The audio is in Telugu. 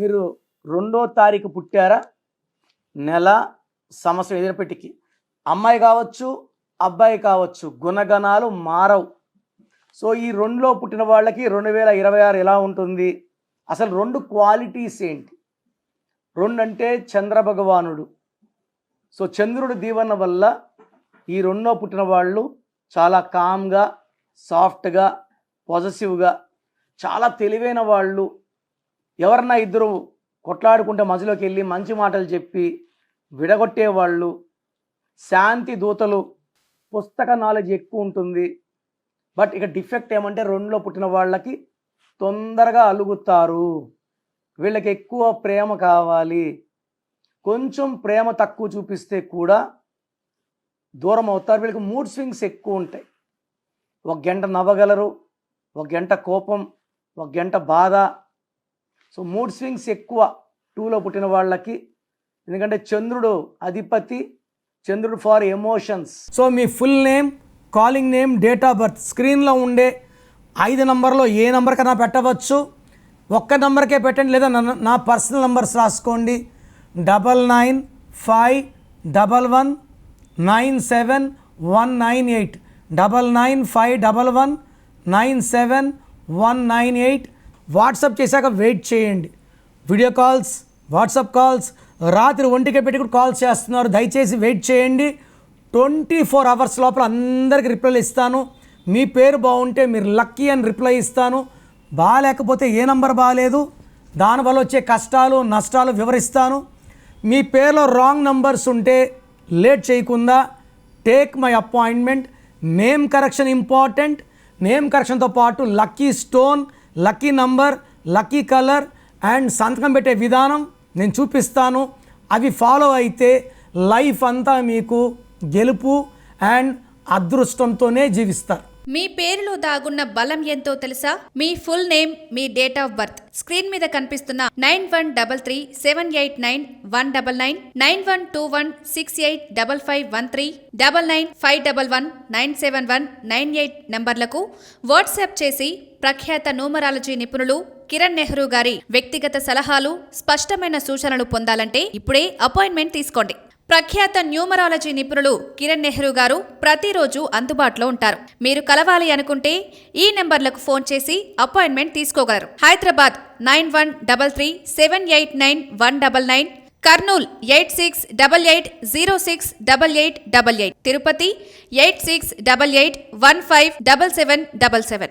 మీరు 2వ తారీఖు పుట్టారా, నెల, సంవత్సరం ఏదైనా పెట్టికి, అమ్మాయి కావచ్చు అబ్బాయి కావచ్చు, గుణగణాలు మారవు. సో ఈ 2లో పుట్టిన వాళ్ళకి 2026 ఎలా ఉంటుంది, అసలు 2 క్వాలిటీస్ ఏంటి? 2 అంటే చంద్ర భగవానుడు. సో చంద్రుడి దీవెన వల్ల ఈ 2లో పుట్టిన వాళ్ళు చాలా కామ్గా, సాఫ్ట్గా, పాజిటివ్గా, చాలా తెలివైన వాళ్ళు. ఎవరన్నా ఇద్దరు కొట్లాడుకుంటే మధ్యలోకి వెళ్ళి మంచి మాటలు చెప్పి విడగొట్టేవాళ్ళు, శాంతి దూతలు, పుస్తక నాలెడ్జ్ ఎక్కువ ఉంటుంది. బట్ ఇక డిఫెక్ట్ ఏమంటే 2లో పుట్టిన వాళ్ళకి తొందరగా అలుగుతారు, వీళ్ళకి ఎక్కువ ప్రేమ కావాలి. కొంచెం ప్రేమ తక్కువ చూపిస్తే కూడా దూరం అవుతారు. వీళ్ళకి మూడ్ స్వింగ్స్ ఎక్కువ ఉంటాయి. ఒక గంట నవ్వగలరు, ఒక గంట కోపం, ఒక గంట బాధ. సో మూడ్ స్వింగ్స్ ఎక్కువ 2లో పుట్టిన వాళ్ళకి. ఎందుకంటే చంద్రుడు అధిపతి, చంద్రుడు ఫార్ ఎమోషన్స్. సో మీ full name, calling name, date of birth స్క్రీన్లో ఉండే 5 నంబర్లో ఏ నెంబర్ కన్నా పెట్టవచ్చు. ఒక్క నెంబర్కే పెట్టండి, లేదా నా పర్సనల్ నెంబర్స్ రాసుకోండి. 9951197198, 9951197198. వాట్సాప్ చేశాక వెయిట్ చేయండి. వీడియో కాల్స్, వాట్సాప్ కాల్స్ రాత్రి 1కే పెట్టి కూడా కాల్స్ చేస్తున్నారు. దయచేసి వెయిట్ చేయండి. 24 అవర్స్ లోపల అందరికీ రిప్లైలు ఇస్తాను. మీ పేరు బాగుంటే మీరు లక్కీ అని రిప్లై ఇస్తాను. బాగాలేకపోతే ఏ నంబర్ బాగాలేదు, దానివల్ల వచ్చే కష్టాలు నష్టాలు వివరిస్తాను. మీ పేరులో రాంగ్ నంబర్స్ ఉంటే లేట్ చేయకుండా take my appointment. Name correction important. Name కరెక్షన్తో పాటు lucky stone, lucky number, lucky colour and సంతకం పెట్టే విధానం నేను చూపిస్తాను. అవి ఫాలో అయితే లైఫ్ అంతా మీకు గెలుపు అండ్ అదృష్టంతోనే జీవిస్తారు. మీ పేరులో దాగున్న బలం ఎంతో తెలుసా? మీ ఫుల్ నేమ్, మీ డేట్ ఆఫ్ బర్త్ స్క్రీన్ మీద కనిపిస్తున్న 9133789199, 9121685513, 9951197198 నంబర్లకు వాట్సాప్ చేసి ప్రఖ్యాత న్యూమరాలజీ నిపుణులు కిరణ్ నెహ్రూ గారి వ్యక్తిగత సలహాలు, స్పష్టమైన సూచనలు పొందాలంటే ఇప్పుడే అపాయింట్మెంట్ తీసుకోండి. ప్రఖ్యాత న్యూమరాలజీ నిపుణులు కిరణ్ నెహ్రూ గారు ప్రతిరోజు అందుబాటులో ఉంటారు. మీరు కలవాలి అనుకుంటే ఈ నెంబర్లకు ఫోన్ చేసి అపాయింట్మెంట్ తీసుకోగలరు. హైదరాబాద్ 9133789199, కర్నూల్ 8688068888, తిరుపతి 8688157777.